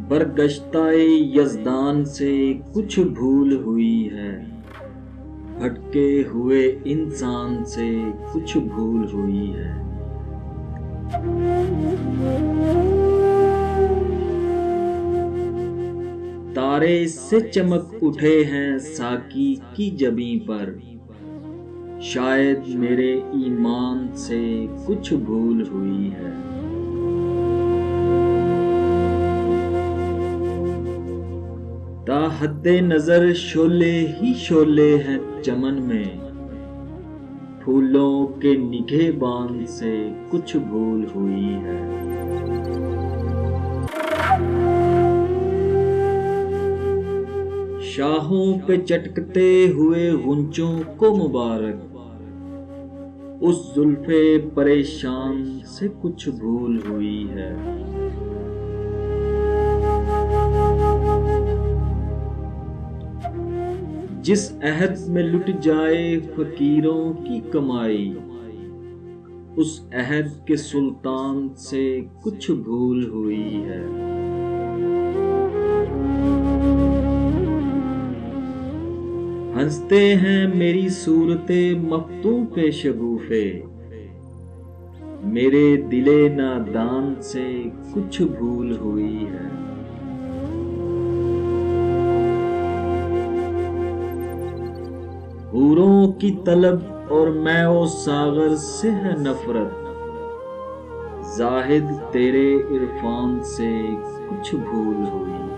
बरगश्ताए यज़दान से कुछ भूल हुई है, भटके हुए इंसान से कुछ भूल हुई है। तारे से चमक उठे हैं साकी की जबीं पर, शायद मेरे ईमान से कुछ भूल हुई है। ताहद्दे नजर शोले ही शोले हैं चमन में, फूलों के निगहबान से कुछ भूल हुई है। शाहों पे चटकते हुए गुंचों को मुबारक, उस जुल्फे परेशान से कुछ भूल हुई है। जिस अहद में लुट जाए फकीरों की कमाई, उस अहद के सुल्तान से कुछ भूल हुई है। हंसते हैं मेरी सूरते मफ्तूं पे शगुफे, मेरे दिले नादान से कुछ भूल हुई है। हूरों की तलब और मैं ओ सागर से है नफरत, जाहिद तेरे इरफान से कुछ भूल हुई।